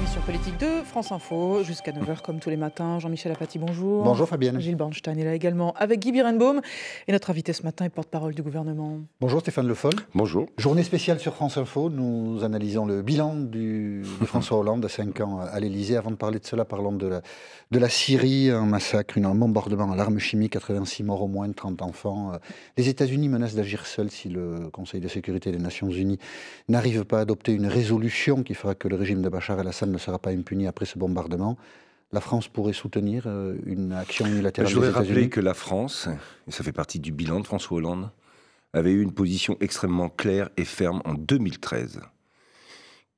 l'émission politique de France Info, jusqu'à 9h comme tous les matins. Jean-Michel Apathy, bonjour. Bonjour Fabienne. Gilles Bornstein est là également avec Guy Birenbaum. Et notre invité ce matin est porte-parole du gouvernement. Bonjour Stéphane Le Foll. Bonjour. Journée spéciale sur France Info. Nous analysons le bilan de François Hollande, 5 ans à l'Élysée. Avant de parler de cela, parlons de la Syrie, un massacre, un bombardement à l'arme chimique, 86 morts au moins, 30 enfants. Les États-Unis menacent d'agir seuls si le Conseil de sécurité des Nations Unies n'arrive pas à adopter une résolution qui fera que le régime de Bachar el-Assad ne sera pas impuni après ce bombardement. La France pourrait soutenir une action unilatérale des États-Unis. Je voudrais rappeler que la France, et ça fait partie du bilan de François Hollande, avait eu une position extrêmement claire et ferme en 2013,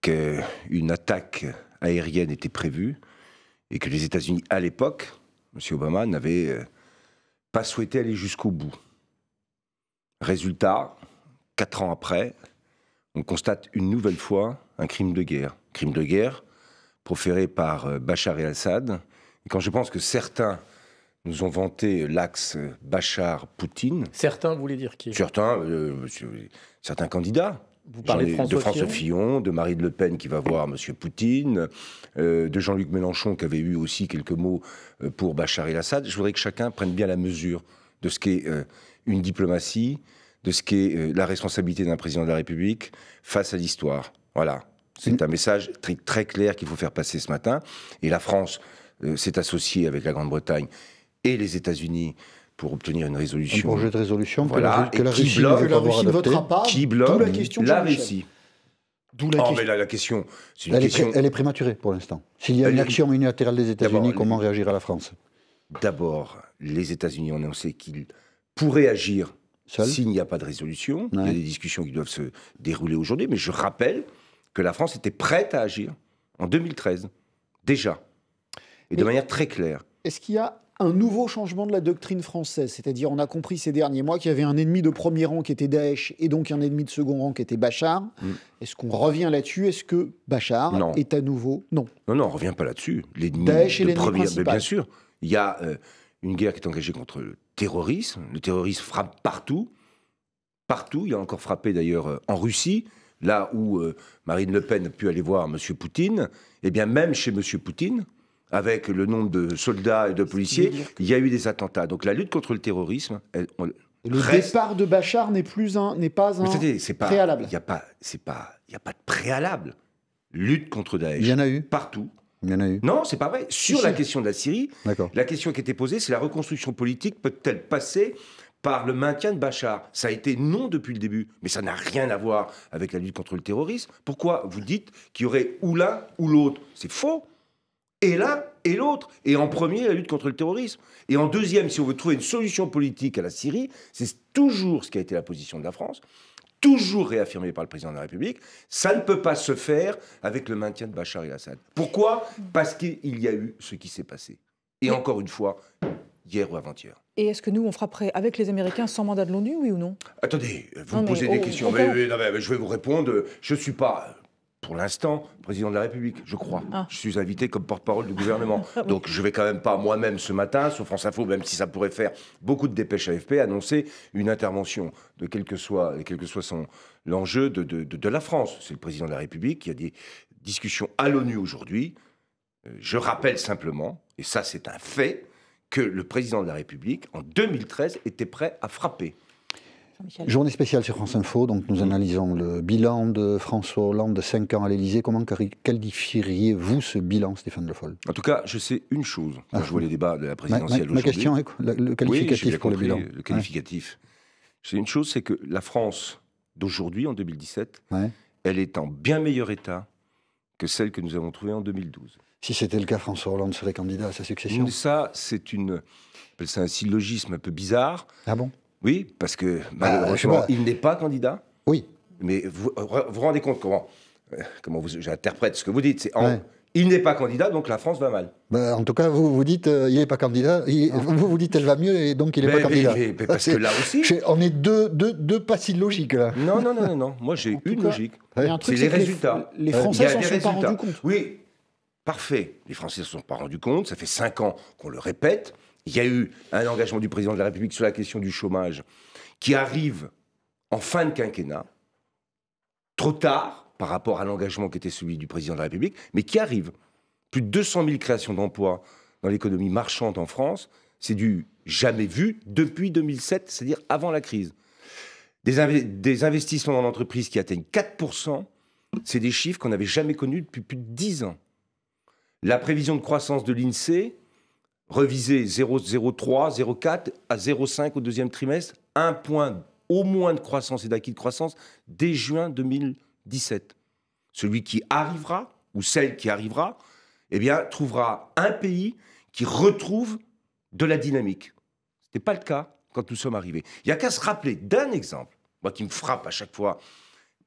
qu'une attaque aérienne était prévue et que les États-Unis, à l'époque, M. Obama, n'avaient pas souhaité aller jusqu'au bout. Résultat, 4 ans après, on constate une nouvelle fois un crime de guerre. Crime de guerre proféré par Bachar el-Assad. Et quand je pense que certains nous ont vanté l'axe Bachar-Poutine... Certains, vous voulez dire qui? Certains candidats. Vous parlez de François Fillon, de Marine Le Pen qui va voir M. Poutine, de Jean-Luc Mélenchon qui avait eu aussi quelques mots pour Bachar el-Assad. Je voudrais que chacun prenne bien la mesure de ce qu'est une diplomatie, de ce qu'est la responsabilité d'un président de la République face à l'histoire. Voilà. C'est un message très, très clair qu'il faut faire passer ce matin. Et la France s'est associée avec la Grande-Bretagne et les États-Unis pour obtenir une résolution. Un projet de résolution voilà, que la Russie ne votera pas. Qui bloque la Russie. D'où la question. Mais la question, c'est une elle question... Elle est prématurée pour l'instant. S'il y a une action unilatérale des États-Unis, comment réagira la France? D'abord, les États-Unis ont annoncé qu'ils pourraient agir s'il n'y a pas de résolution. Il y a des discussions qui doivent se dérouler aujourd'hui, mais je rappelle que la France était prête à agir en 2013, déjà, et de manière très claire. Est-ce qu'il y a un nouveau changement de la doctrine française? C'est-à-dire, on a compris ces derniers mois qu'il y avait un ennemi de premier rang qui était Daesh et donc un ennemi de second rang qui était Bachar. Est-ce qu'on revient là-dessus? Est-ce que Bachar est à nouveau... Non. Non, on ne revient pas là-dessus. L'ennemi Daesh est de l'ennemi premier... principal. Bien sûr. Il y a une guerre qui est engagée contre le terrorisme. Le terrorisme frappe partout. Partout. Il a encore frappé d'ailleurs en Russie. Là où Marine Le Pen a pu aller voir M. Poutine, eh bien même chez M. Poutine, avec le nombre de soldats et de policiers, il y a eu des attentats. Donc la lutte contre le terrorisme... Le départ de Bachar n'est pas un préalable. Il n'y a pas de préalable. Lutte contre Daesh. Il y en a eu. Partout. Il y en a eu. Non, c'est pas vrai. Sur la question de la Syrie, la question qui était posée, c'est la reconstruction politique peut-elle passer par le maintien de Bachar? Ça a été non depuis le début, mais ça n'a rien à voir avec la lutte contre le terrorisme. Pourquoi vous dites qu'il y aurait ou l'un ou l'autre? C'est faux. Et l'un et l'autre. Et en premier, la lutte contre le terrorisme. Et en deuxième, si on veut trouver une solution politique à la Syrie, c'est toujours ce qui a été la position de la France, toujours réaffirmée par le président de la République, ça ne peut pas se faire avec le maintien de Bachar el-Assad. Pourquoi? Parce qu'il y a eu ce qui s'est passé. Et encore une fois, hier ou avant-hier. Et est-ce que nous, on ferait avec les Américains sans mandat de l'ONU, oui ou non? Attendez, vous me posez des questions. Mais je vais vous répondre. Je ne suis pas, pour l'instant, président de la République, je crois. Je suis invité comme porte-parole du gouvernement. Donc je ne vais quand même pas, moi-même, ce matin, sur France Info, même si ça pourrait faire beaucoup de dépêches AFP, annoncer une intervention, de quel que soit l'enjeu de la France. C'est le président de la République. Il y a des discussions à l'ONU aujourd'hui. Je rappelle simplement, et ça c'est un fait, que le président de la République, en 2013, était prêt à frapper. Journée spéciale sur France Info, donc nous analysons le bilan de François Hollande de 5 ans à l'Élysée. Comment qualifieriez-vous ce bilan, Stéphane Le Foll? En tout cas, je sais une chose, quand je vois les débats de la présidentielle aujourd'hui... Ma question est le qualificatif pour le bilan. Le qualificatif. Je sais une chose, c'est que la France d'aujourd'hui, en 2017, elle est en bien meilleur état que celle que nous avons trouvée en 2012. Si c'était le cas, François Hollande serait candidat à sa succession? Ça, c'est un syllogisme un peu bizarre. Ah bon? Oui, parce que malheureusement, il n'est pas candidat. Oui. Mais vous vous rendez compte comment j'interprète ce que vous dites? Il n'est pas candidat, donc la France va mal. En tout cas, vous dites il n'est pas candidat. Vous dites elle va mieux et donc il n'est pas candidat. Mais parce que là aussi... On est deux pas si logiques, là. Non. Moi, j'ai une logique. C'est les résultats. Les Français s'en sont pas rendus compte. Oui, parfait. Les Français ne se sont pas rendus compte. Ça fait 5 ans qu'on le répète. Il y a eu un engagement du président de la République sur la question du chômage qui arrive en fin de quinquennat, trop tard, par rapport à l'engagement qui était celui du président de la République, mais qui arrive. Plus de 200 000 créations d'emplois dans l'économie marchande en France, c'est du jamais vu depuis 2007, c'est-à-dire avant la crise. Des investissements dans l'entreprise qui atteignent 4%, c'est des chiffres qu'on n'avait jamais connus depuis plus de 10 ans. La prévision de croissance de l'INSEE, revisée 0,03, 0,4 à 0,5 au deuxième trimestre, 1 point au moins de croissance et d'acquis de croissance dès juin 2017. Celui qui arrivera, ou celle qui arrivera, eh bien, trouvera un pays qui retrouve de la dynamique. Ce n'était pas le cas quand nous sommes arrivés. Il n'y a qu'à se rappeler d'un exemple, moi qui me frappe à chaque fois,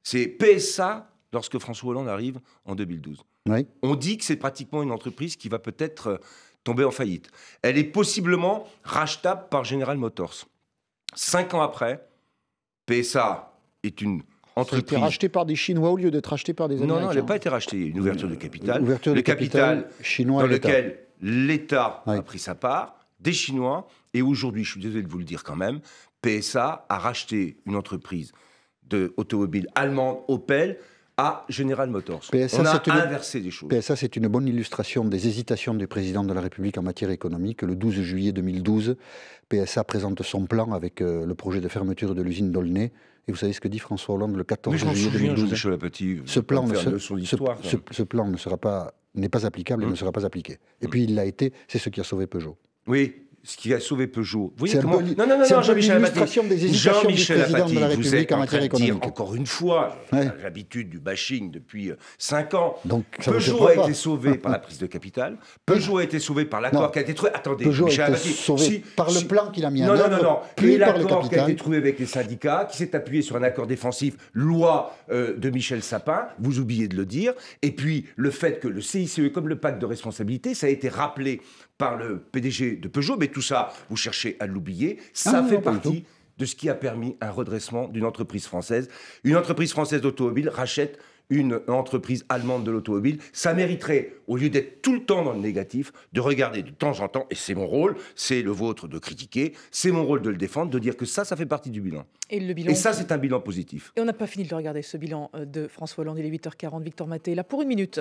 c'est PSA lorsque François Hollande arrive en 2012. Oui. On dit que c'est pratiquement une entreprise qui va peut-être tomber en faillite. Elle est possiblement rachetable par General Motors. 5 ans après, PSA est une entreprise... Ça a été racheté par des Chinois au lieu d'être racheté par des Américains. Non, elle n'a pas été rachetée. Il y a une ouverture de capital. Le capital chinois dans lequel l'État a pris sa part, des Chinois. Et aujourd'hui, je suis désolé de vous le dire quand même, PSA a racheté une entreprise d'automobile allemande, Opel, à General Motors. PSA, on a inversé des choses. PSA, c'est une bonne illustration des hésitations du président de la République en matière économique. Le 12 juillet 2012, PSA présente son plan avec le projet de fermeture de l'usine d'Aulnay. Et vous savez ce que dit François Hollande le 14 juillet 2012 Ce plan n'est pas applicable et ne sera pas appliqué. Et puis il l'a été, c'est ce qui a sauvé Peugeot. Oui. Ce qui a sauvé Peugeot. Vous voyez comment... Non, Jean-Michel Apathy, Jean-Michel Apathy, vous êtes en train de dire encore une fois, j'ai l'habitude du bashing depuis 5 ans. Donc, Peugeot a été sauvé par la prise de capital. Peugeot a été sauvé par l'accord qui a été trouvé. Attendez, Peugeot a été sauvé par le plan qu'il a mis en œuvre. Non. Puis l'accord qui a été trouvé avec les syndicats, qui s'est appuyé sur un accord défensif, loi de Michel Sapin, vous oubliez de le dire. Et puis le fait que le CICE, comme le pacte de responsabilité, ça a été rappelé par le PDG de Peugeot, mais tout ça, vous cherchez à l'oublier, ça fait partie de ce qui a permis un redressement d'une entreprise française. Une entreprise française d'automobile rachète une entreprise allemande de l'automobile. Ça mériterait, au lieu d'être tout le temps dans le négatif, de regarder de temps en temps, et c'est mon rôle, c'est le vôtre de critiquer, c'est mon rôle de le défendre, de dire que ça fait partie du bilan. Et ça, c'est un bilan positif. Et on n'a pas fini de le regarder, ce bilan de François Hollande. Il est 8h40, Victor Maté, là pour 1 minute.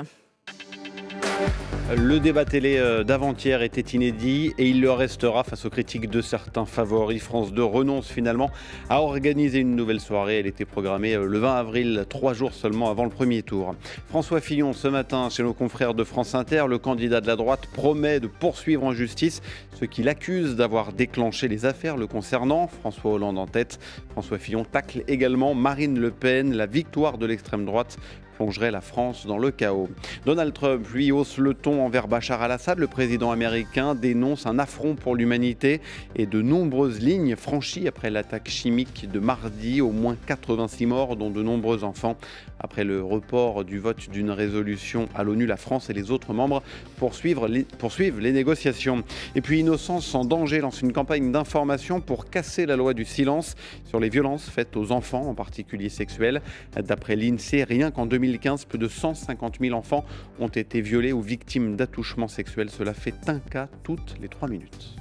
Le débat télé d'avant-hier était inédit et il le restera face aux critiques de certains favoris. France 2 renonce finalement à organiser une nouvelle soirée. Elle était programmée le 20 avril, 3 jours seulement avant le premier tour. François Fillon, ce matin, chez nos confrères de France Inter, le candidat de la droite promet de poursuivre en justice ceux qui l'accusent d'avoir déclenché les affaires le concernant. François Hollande en tête. François Fillon tacle également Marine Le Pen. La victoire de l'extrême droite plongerait la France dans le chaos. Donald Trump, lui, hausse le ton envers Bachar al-Assad. Le président américain dénonce un affront pour l'humanité et de nombreuses lignes franchies après l'attaque chimique de mardi. Au moins 86 morts, dont de nombreux enfants. Après le report du vote d'une résolution à l'ONU, la France et les autres membres poursuivent les négociations. Et puis Innocence en danger lance une campagne d'information pour casser la loi du silence sur les violences faites aux enfants, en particulier sexuelles. D'après l'INSEE, rien qu'en 2015, plus de 150 000 enfants ont été violés ou victimes d'attouchements sexuels. Cela fait un cas toutes les 3 minutes.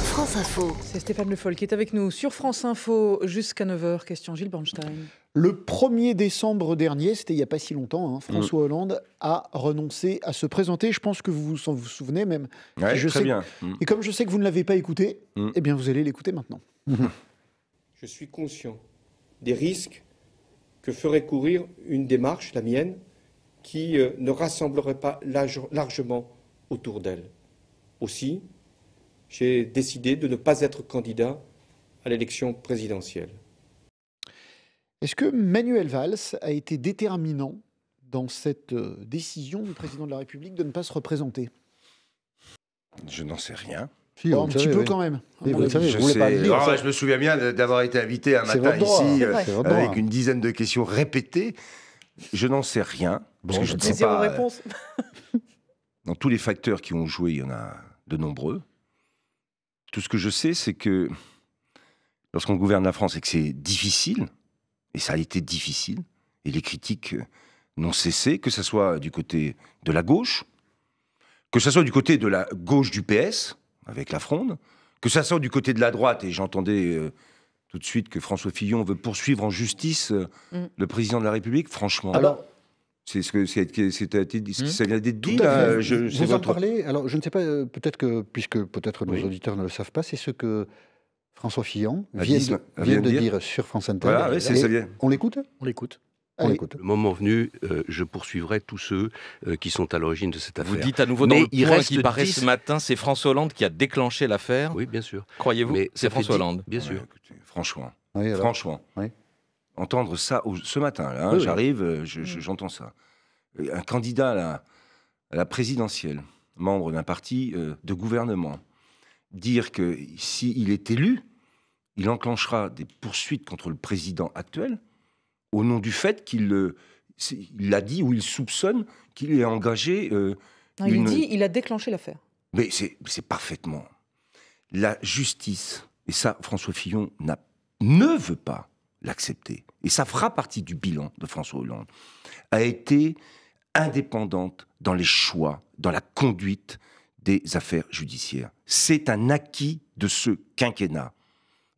France Info. C'est Stéphane Le Foll qui est avec nous sur France Info jusqu'à 9h. Question Gilles Bernstein. Le 1er décembre dernier, c'était il n'y a pas si longtemps, François Hollande a renoncé à se présenter. Je pense que vous vous souvenez même. Ouais, très bien. Et comme je sais que vous ne l'avez pas écouté, eh bien vous allez l'écouter maintenant. Je suis conscient des risques que ferait courir une démarche, la mienne, qui ne rassemblerait pas largement autour d'elle. Aussi, j'ai décidé de ne pas être candidat à l'élection présidentielle. Est-ce que Manuel Valls a été déterminant dans cette décision du président de la République de ne pas se représenter? Je n'en sais rien. Si, un petit peu quand même. Je me souviens bien d'avoir été invité un matin ici avec une dizaine de questions répétées. Je n'en sais rien. Parce que je ne sais pas. Réponse. Dans tous les facteurs qui ont joué, il y en a de nombreux. Tout ce que je sais, c'est que lorsqu'on gouverne la France et que c'est difficile, et ça a été difficile, et les critiques n'ont cessé, que ce soit du côté de la gauche, que ce soit du côté de la gauche du PS, avec la Fronde, que ça soit du côté de la droite, et j'entendais tout de suite que François Fillon veut poursuivre en justice le président de la République, franchement. Alors, c'est ce que ça vient d'être dit. Vous en parlez. Alors, je ne sais pas, peut-être que, puisque peut-être nos auditeurs ne le savent pas, c'est ce que François Fillon vient de dire sur France Inter. Voilà, oui, ça vient. On l'écoute ? On l'écoute. Le moment venu, je poursuivrai tous ceux qui sont à l'origine de cette affaire. Vous dites à nouveau dans le point qui paraît ce matin, c'est François Hollande qui a déclenché l'affaire. Oui, bien sûr. Croyez-vous que c'est François Hollande? Bien sûr. Écoutez, franchement, Oui. entendre ça ce matin, là, j'arrive, j'entends ça. Un candidat à la présidentielle, membre d'un parti de gouvernement, dire que s'il est élu, il enclenchera des poursuites contre le président actuel, au nom du fait qu'il l'a dit ou il soupçonne qu'il ait engagé il a déclenché l'affaire. Mais c'est parfaitement... La justice, et ça, François Fillon ne veut pas l'accepter, et ça fera partie du bilan de François Hollande, a été indépendante dans les choix, dans la conduite des affaires judiciaires. C'est un acquis de ce quinquennat.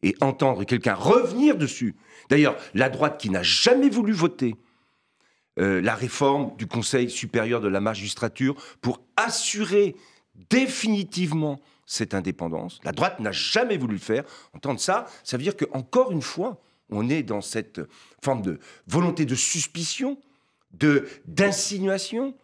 Et entendre quelqu'un revenir dessus. D'ailleurs, la droite qui n'a jamais voulu voter la réforme du Conseil supérieur de la magistrature pour assurer définitivement cette indépendance, la droite n'a jamais voulu le faire. Entendre ça, ça veut dire qu'encore une fois, on est dans cette forme de volonté de suspicion, d'insinuation,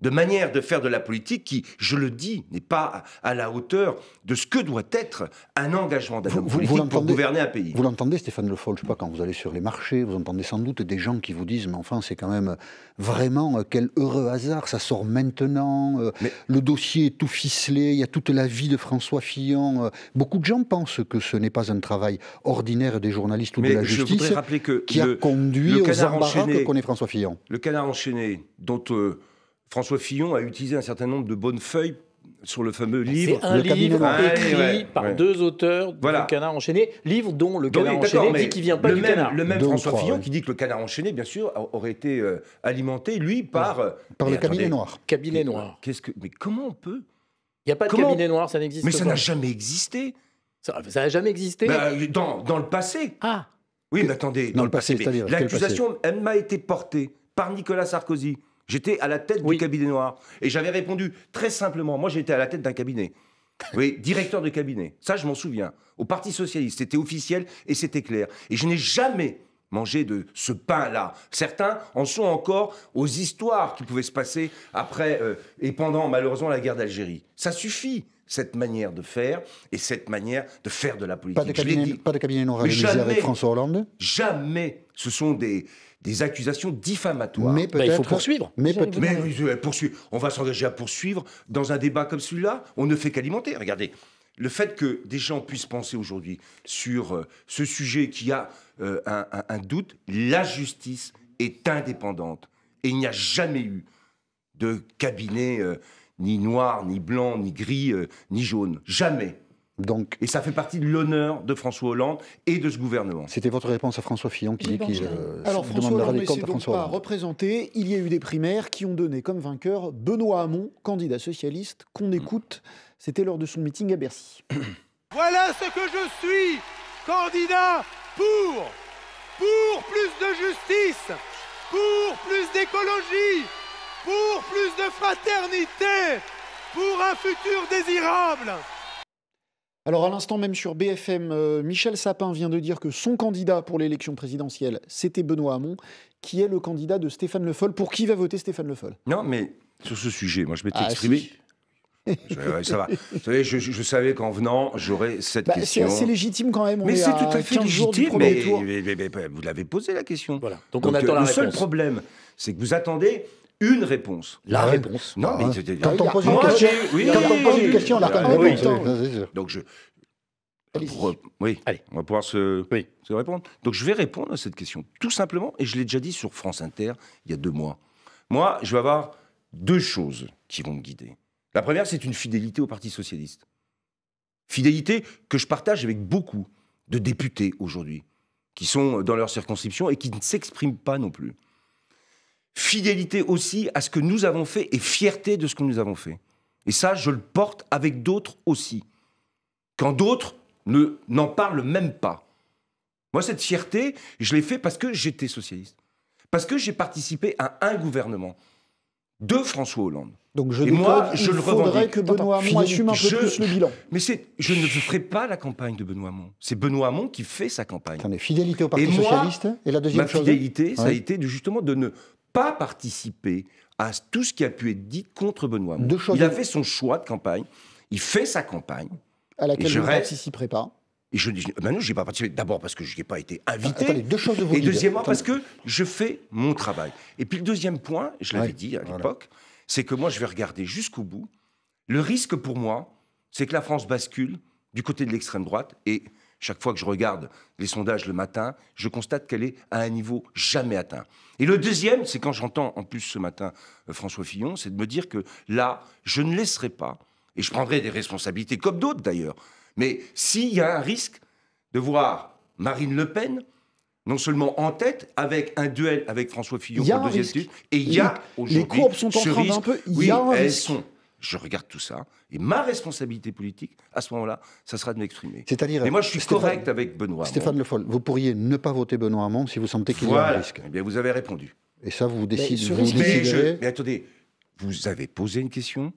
de manière de faire de la politique qui, je le dis, n'est pas à la hauteur de ce que doit être un engagement d'un homme politique pour gouverner un pays. Vous l'entendez, Stéphane Le Foll, je ne sais pas, quand vous allez sur les marchés, vous entendez sans doute des gens qui vous disent « mais enfin, c'est quand même vraiment quel heureux hasard, ça sort maintenant, le dossier est tout ficelé, il y a toute la vie de François Fillon ». Beaucoup de gens pensent que ce n'est pas un travail ordinaire des journalistes ou de la justice qui a conduit aux embarras que connaît François Fillon. Le canard enchaîné, dont... François Fillon a utilisé un certain nombre de bonnes feuilles sur le fameux livre. C'est un livre écrit par deux auteurs du Canard enchaîné, livre dont le Canard enchaîné dit qu'il ne vient pas du canard. Le même François Fillon qui dit que le Canard enchaîné, bien sûr, aurait été alimenté, lui, par le cabinet noir. Cabinet noir. Mais comment on peut? Il n'y a pas de cabinet noir, ça n'existe pas. Mais ça n'a jamais existé. Ça n'a jamais existé dans le passé. Ah. Oui, mais attendez, dans le passé. L'accusation, elle m'a été portée par Nicolas Sarkozy. J'étais à la tête du cabinet noir. Et j'avais répondu très simplement. Moi, j'étais à la tête d'un cabinet. Oui, directeur de cabinet. Ça, je m'en souviens. Au Parti Socialiste, c'était officiel et c'était clair. Et je n'ai jamais mangé de ce pain-là. Certains en sont encore aux histoires qui pouvaient se passer après et pendant, malheureusement, la guerre d'Algérie. Ça suffit, cette manière de faire et cette manière de faire de la politique. Pas de cabinet noir à l'Élysée avec François Hollande? Jamais. Ce sont des accusations diffamatoires. Mais il faut poursuivre. On va s'engager à poursuivre dans un débat comme celui-là. On ne fait qu'alimenter. Regardez, le fait que des gens puissent penser aujourd'hui sur ce sujet qui a un doute, la justice est indépendante. Et il n'y a jamais eu de cabinet ni noir, ni blanc, ni gris, ni jaune. Jamais. Et ça fait partie de l'honneur de François Hollande et de ce gouvernement. C'était votre réponse à François Fillon qui dit qu'il demandera des comptes à François Hollande. Représenté, il y a eu des primaires qui ont donné comme vainqueur Benoît Hamon, candidat socialiste, qu'on écoute. C'était lors de son meeting à Bercy. Voilà ce que je suis, candidat pour plus de justice, pour plus d'écologie, pour plus de fraternité, pour un futur désirable. Alors à l'instant même sur BFM, Michel Sapin vient de dire que son candidat pour l'élection présidentielle, c'était Benoît Hamon, qui est le candidat de Stéphane Le Foll. Pour qui va voter Stéphane Le Foll? Non, mais sur ce sujet, moi je m'étais exprimé. Ça va. Vous savez, je savais qu'en venant, j'aurais cette question. C'est assez légitime quand même. Mais c'est tout à fait légitime. Mais vous l'avez posé la question. Voilà. Donc on attend la réponse. Le seul problème, c'est que vous attendez une réponse. La réponse. Non, mais quand on pose une question, on attend une réponse. Donc on va pouvoir se répondre. Donc je vais répondre à cette question, tout simplement, et je l'ai déjà dit sur France Inter il y a 2 mois. Moi, je vais avoir 2 choses qui vont me guider. La première, c'est une fidélité au Parti Socialiste. Fidélité que je partage avec beaucoup de députés aujourd'hui, qui sont dans leur circonscription et qui ne s'expriment pas non plus. Fidélité aussi à ce que nous avons fait et fierté de ce que nous avons fait. Et ça, je le porte avec d'autres aussi. Quand d'autres n'en parlent même pas. Moi, cette fierté, je l'ai fait parce que j'étais socialiste. Parce que j'ai participé à un gouvernement de François Hollande. Donc et moi, je le faudrait que Benoît Hamon assume un peu plus le bilan. Mais je ne ferai pas la campagne de Benoît Hamon. C'est Benoît Hamon qui fait sa campagne. Attendez, fidélité au Parti socialiste. Et la deuxième chose, ma fidélité, ça a été justement de ne pas participer à tout ce qui a pu être dit contre Benoît Hamon. Il a fait son choix de campagne. Il fait sa campagne. À laquelle je ne participerai pas. Et je dis, non, je n'ai pas participé. D'abord parce que je n'y ai pas été invité. Attendez, deux choses de vous et deuxièmement, parce que je fais mon travail. Et puis le deuxième point, je l'avais dit à l'époque, c'est que moi, je vais regarder jusqu'au bout. Le risque pour moi, c'est que la France bascule du côté de l'extrême droite. Et chaque fois que je regarde les sondages le matin, je constate qu'elle est à un niveau jamais atteint. Et le deuxième, c'est quand j'entends en plus ce matin François Fillon, c'est de me dire que là, je ne laisserai pas, et je prendrai des responsabilités, comme d'autres d'ailleurs, mais s'il y a un risque de voir Marine Le Pen, non seulement en tête, avec un duel avec François Fillon pour le deuxième titre, et il y a aujourd'hui les courbes sont en train d'un peu... Oui, elles sont... Je regarde tout ça, et ma responsabilité politique, à ce moment-là, ça sera de m'exprimer. C'est-à-dire... Et moi, je suis correct avec Benoît Hamon. Stéphane Le Foll, vous pourriez ne pas voter Benoît Hamon si vous sentez qu'il y a un risque. Eh bien, vous avez répondu. Et ça, vous décidez... Mais attendez, vous avez posé une question.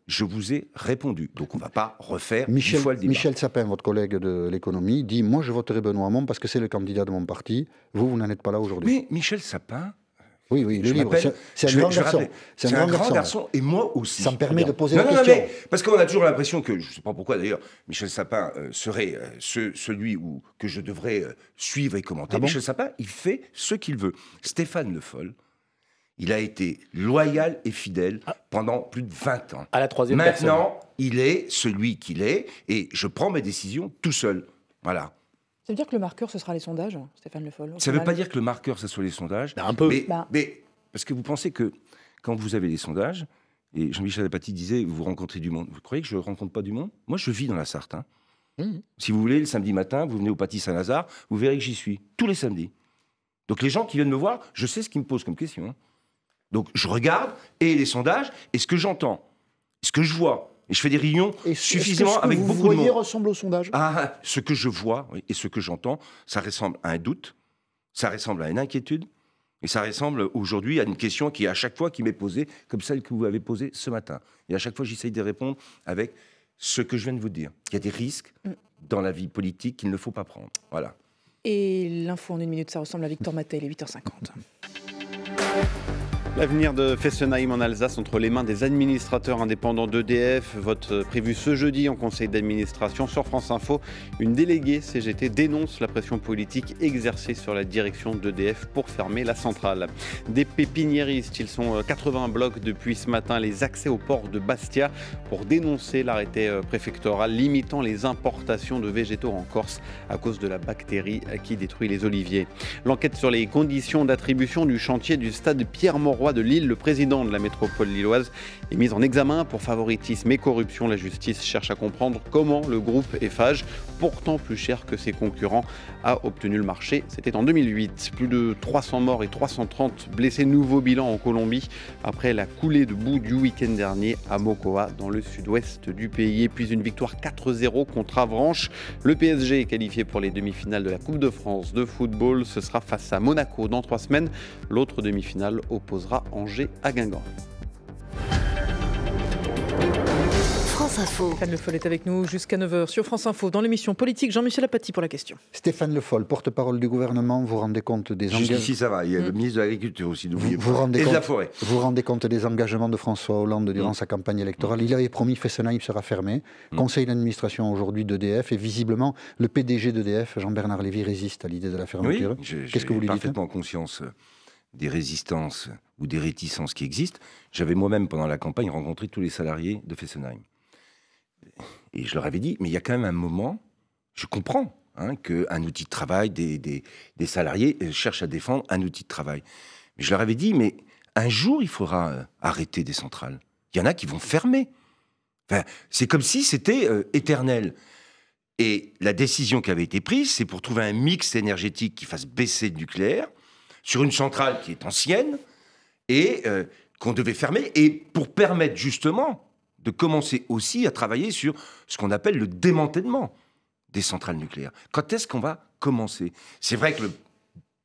Je vous ai répondu. Donc on ne va pas refaire une fois le débat. Michel Sapin, votre collègue de l'économie, dit « Moi, je voterai Benoît Hamon parce que c'est le candidat de mon parti. Vous n'en êtes pas là aujourd'hui. » Mais Michel Sapin... Oui, il est libre. C'est un grand garçon. C'est un grand garçon, et moi aussi. Ça me permet de poser la question. Parce qu'on a toujours l'impression que, je ne sais pas pourquoi d'ailleurs, Michel Sapin serait celui que je devrais suivre et commenter. Michel Sapin, il fait ce qu'il veut. Stéphane Le Foll, il a été loyal et fidèle pendant plus de 20 ans. À la troisième personne. Maintenant, il est celui qu'il est, et je prends mes décisions tout seul. Voilà. Ça veut dire que le marqueur, ce sera les sondages, Stéphane Le Foll? Ça ne veut pas dire que le marqueur, ça soit les sondages. Un peu. Mais parce que vous pensez que quand vous avez les sondages, et Jean-Michel Apathy disait, vous rencontrez du monde. Vous croyez que je ne rencontre pas du monde? Moi, je vis dans la Sarthe. Si vous voulez, le samedi matin, vous venez au Paty Saint-Lazare, vous verrez que j'y suis, tous les samedis. Donc les gens qui viennent me voir, je sais ce qu'ils me posent comme question. Donc je regarde, et les sondages, et ce que j'entends, ce que je vois. Et je fais des réunions suffisamment avec beaucoup de monde. Ce que vous voyez ressemble au sondage? Ce que je vois et ce que j'entends, ça ressemble à un doute, ça ressemble à une inquiétude, et ça ressemble aujourd'hui à une question qui, à chaque fois, qui m'est posée, comme celle que vous avez posée ce matin. Et à chaque fois, j'essaye de répondre avec ce que je viens de vous dire. Il y a des risques dans la vie politique qu'il ne faut pas prendre. Voilà. Et l'info en une minute, ça ressemble à Victor Mattei, il est 8h50. L'avenir de Fessenheim en Alsace entre les mains des administrateurs indépendants d'EDF. Vote prévu ce jeudi en conseil d'administration. Sur France Info, une déléguée CGT dénonce la pression politique exercée sur la direction d'EDF pour fermer la centrale. Des pépiniéristes, ils sont 80 blocs depuis ce matin les accès au port de Bastia pour dénoncer l'arrêté préfectoral limitant les importations de végétaux en Corse à cause de la bactérie qui détruit les oliviers. L'enquête sur les conditions d'attribution du chantier du stade Pierre-Mauroy de Lille, le président de la métropole lilloise, est mis en examen pour favoritisme et corruption. La justice cherche à comprendre comment le groupe Eiffage, pourtant plus cher que ses concurrents, a obtenu le marché. C'était en 2008. Plus de 300 morts et 330 blessés. Nouveau bilan en Colombie après la coulée de boue du week-end dernier à Mocoa, dans le sud-ouest du pays. Et puis une victoire 4-0 contre Avranches. Le PSG est qualifié pour les demi-finales de la Coupe de France de football. Ce sera face à Monaco dans 3 semaines. L'autre demi-finale opposera Angers à Guingamp. France Info. Stéphane Le Foll est avec nous jusqu'à 9h sur France Info. Dans l'émission politique, Jean-Michel Apathy pour la question. Stéphane Le Foll, porte-parole du gouvernement, vous rendez compte des engagements... Jusqu'ici, ça va. Il y a le ministre de l'Agriculture aussi, n'oubliez pas. Et de la Forêt. Vous vous rendez compte des engagements de François Hollande durant sa campagne électorale. Il avait promis Fessenheim sera fermé. Conseil d'administration aujourd'hui d'EDF. Et visiblement, le PDG d'EDF, Jean-Bernard Lévy, résiste à l'idée de la fermeture. Qu'est-ce que vous lui dites? J'ai parfaitement conscience des résistances ou des réticences qui existent. J'avais moi-même, pendant la campagne, rencontré tous les salariés de Fessenheim. Et je leur avais dit, mais il y a quand même un moment, je comprends qu'un outil de travail, des salariés cherchent à défendre un outil de travail. Mais je leur avais dit, mais un jour, il faudra arrêter des centrales. Il y en a qui vont fermer. Enfin, c'est comme si c'était éternel. Et la décision qui avait été prise, c'est pour trouver un mix énergétique qui fasse baisser le nucléaire, sur une centrale qui est ancienne, et qu'on devait fermer, et pour permettre justement de commencer aussi à travailler sur ce qu'on appelle le démantèlement des centrales nucléaires. Quand est-ce qu'on va commencer? C'est vrai que le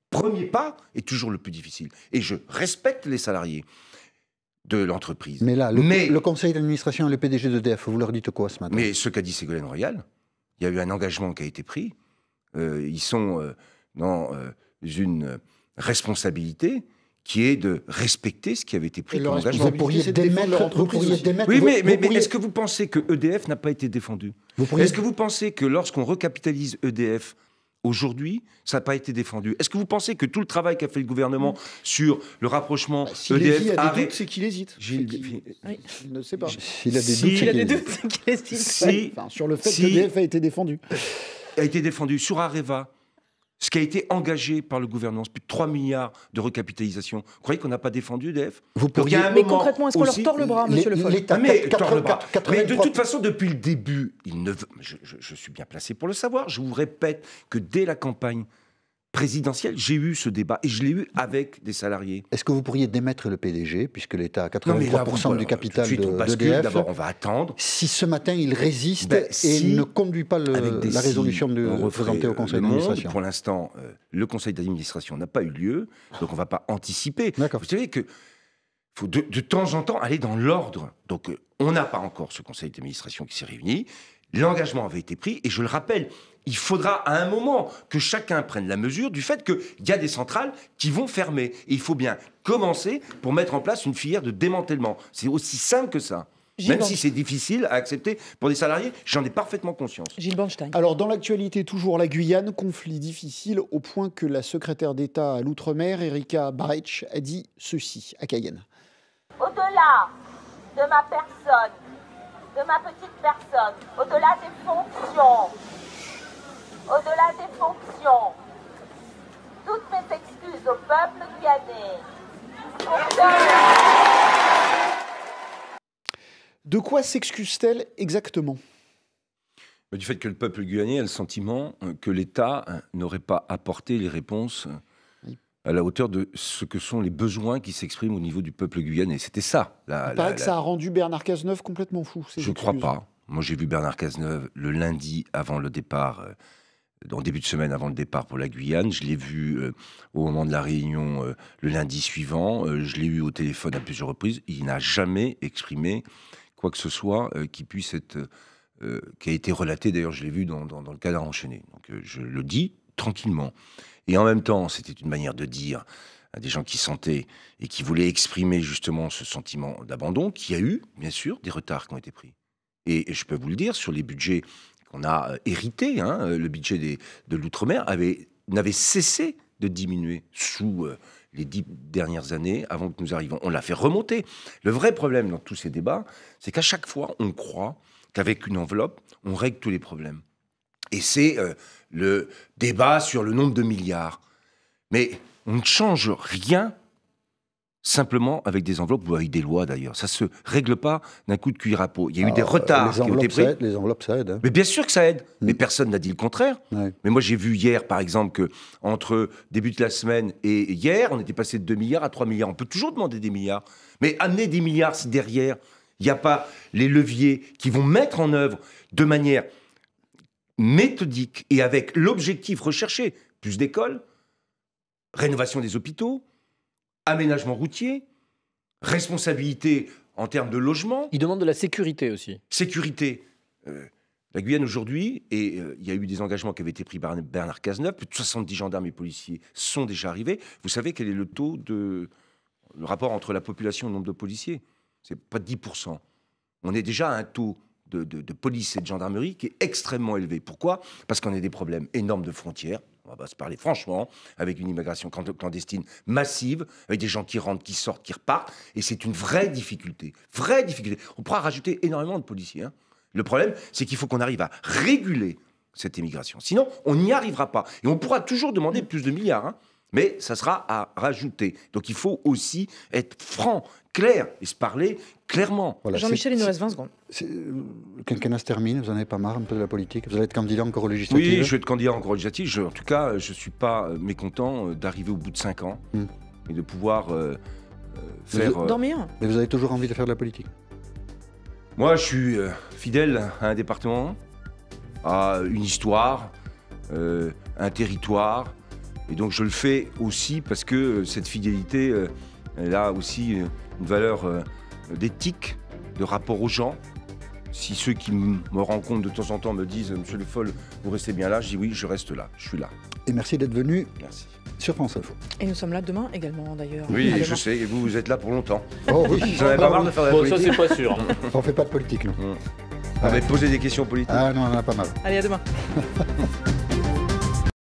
premier pas est toujours le plus difficile. Et je respecte les salariés de l'entreprise. Mais là, le conseil d'administration et le PDG d'EDF, vous leur dites quoi ce matin? Mais ce qu'a dit Ségolène Royal, il y a eu un engagement qui a été pris. Ils sont dans une responsabilité qui est de respecter ce qui avait été pris comme engagement. Vous pourriez démettre... Oui, mais est-ce que vous pensez que EDF n'a pas été défendu? Est-ce que vous pensez que lorsqu'on recapitalise EDF, aujourd'hui, ça n'a pas été défendu? Est-ce que vous pensez que tout le travail qu'a fait le gouvernement sur le rapprochement EDF... a des doutes, c'est qu'il hésite. Il ne sait pas. S'il a des doutes, c'est qu'il hésite. Sur le fait que EDF a été défendu. A été défendu sur Areva. Ce qui a été engagé par le gouvernement, c'est plus de 3 milliards de recapitalisation. Vous croyez qu'on n'a pas défendu EDF? Mais concrètement, est-ce qu'on leur tord le bras, monsieur Le Foll? Mais de toute façon, depuis le début, je suis bien placé pour le savoir. Je vous répète que dès la campagne présidentielle, j'ai eu ce débat et je l'ai eu avec des salariés. Est-ce que vous pourriez démettre le PDG, puisque l'État a 83% du capital d'EDF? D'abord, on va attendre. Si ce matin, il résiste et ne conduit pas la résolution présentée au conseil d'administration. Pour l'instant, le conseil d'administration n'a pas eu lieu, donc on ne va pas anticiper. Vous savez qu'il faut de temps en temps aller dans l'ordre. Donc, on n'a pas encore ce conseil d'administration qui s'est réuni. L'engagement avait été pris, et je le rappelle, il faudra à un moment que chacun prenne la mesure du fait qu'il y a des centrales qui vont fermer. Et il faut bien commencer pour mettre en place une filière de démantèlement. C'est aussi simple que ça. Même si c'est difficile à accepter pour des salariés, j'en ai parfaitement conscience. Gilles Bornstein. Alors, dans l'actualité, toujours la Guyane, conflit difficile au point que la secrétaire d'État à l'Outre-mer, Erika Barretch, a dit ceci à Cayenne. Au-delà de ma personne, de ma petite personne, au-delà des fonctions, toutes mes excuses au peuple guyanais. De quoi s'excuse-t-elle exactement? Du fait que le peuple guyanais a le sentiment que l'État n'aurait pas apporté les réponses à la hauteur de ce que sont les besoins qui s'expriment au niveau du peuple guyanais. C'était ça. Il paraît que ça a rendu Bernard Cazeneuve complètement fou. Je ne crois pas. Moi, j'ai vu Bernard Cazeneuve le lundi avant le départ, en début de semaine avant le départ pour la Guyane. Je l'ai vu au moment de la réunion le lundi suivant. Je l'ai eu au téléphone à plusieurs reprises. Il n'a jamais exprimé quoi que ce soit qui puisse être... qui a été relaté, d'ailleurs, je l'ai vu dans le Canard enchaîné. Donc, je le dis tranquillement. Et en même temps, c'était une manière de dire à des gens qui sentaient et qui voulaient exprimer justement ce sentiment d'abandon, qu'il y a eu, bien sûr, des retards qui ont été pris. Et je peux vous le dire, sur les budgets qu'on a hérités, le budget de l'Outre-mer n'avait cessé de diminuer sous les 10 dernières années, avant que nous arrivions. On l'a fait remonter. Le vrai problème dans tous ces débats, c'est qu'à chaque fois, on croit qu'avec une enveloppe, on règle tous les problèmes. Et c'est le débat sur le nombre de milliards. Mais on ne change rien simplement avec des enveloppes ou avec des lois, d'ailleurs. Ça ne se règle pas d'un coup de cuillère à peau. Il y a eu des retards qui ont été pris. Les enveloppes, ça aide. Hein. Mais bien sûr que ça aide. Mais personne n'a dit le contraire. Ouais. Mais moi, j'ai vu hier, par exemple, qu'entre début de la semaine et hier, on était passé de 2 milliards à 3 milliards. On peut toujours demander des milliards. Mais amener des milliards si derrière, il n'y a pas les leviers qui vont mettre en œuvre de manière méthodique et avec l'objectif recherché, plus d'écoles, rénovation des hôpitaux, aménagement routier, responsabilité en termes de logement. Il demande de la sécurité aussi. Sécurité. La Guyane aujourd'hui, et il y a eu des engagements qui avaient été pris par Bernard Cazeneuve, plus de 70 gendarmes et policiers sont déjà arrivés. Vous savez quel est le rapport entre la population et le nombre de policiers? C'est pas 10%. On est déjà à un taux de police et de gendarmerie qui est extrêmement élevé. Pourquoi? Parce qu'on a des problèmes énormes de frontières. On va se parler franchement, avec une immigration clandestine massive, avec des gens qui rentrent, qui sortent, qui repartent. Et c'est une vraie difficulté. Vraie difficulté. On pourra rajouter énormément de policiers. Hein. Le problème, c'est qu'il faut qu'on arrive à réguler cette immigration. Sinon, on n'y arrivera pas. Et on pourra toujours demander plus de milliards. Hein. Mais ça sera à rajouter. Donc il faut aussi être franc, clair, et se parler clairement. Voilà, Jean-Michel, il nous reste 20 secondes. Le quinquennat se termine, vous n'en avez pas marre un peu de la politique? Vous allez être candidat encore aux législatives? Oui, je vais être candidat encore aux législatives. En tout cas, je ne suis pas mécontent d'arriver au bout de 5 ans et de pouvoir faire... Dormir. Mais vous avez toujours envie de faire de la politique? Moi, je suis fidèle à un département, a une histoire, un territoire. Et donc je le fais aussi parce que cette fidélité, elle a aussi une valeur d'éthique, de rapport aux gens. Si ceux qui me rencontrent de temps en temps me disent « Monsieur Le Foll, vous restez bien là », je dis « Oui, je reste là, je suis là ». Et merci d'être venu. Merci. Sur France Info. Et nous sommes là demain également, d'ailleurs. Oui, je sais, et vous êtes là pour longtemps. Oh oui. Vous n'en avez pas marre de faire de la politique? Ça, c'est pas sûr. On fait pas de politique, nous. On va poser des questions politiques. Ah non, on en a pas mal. Allez, à demain.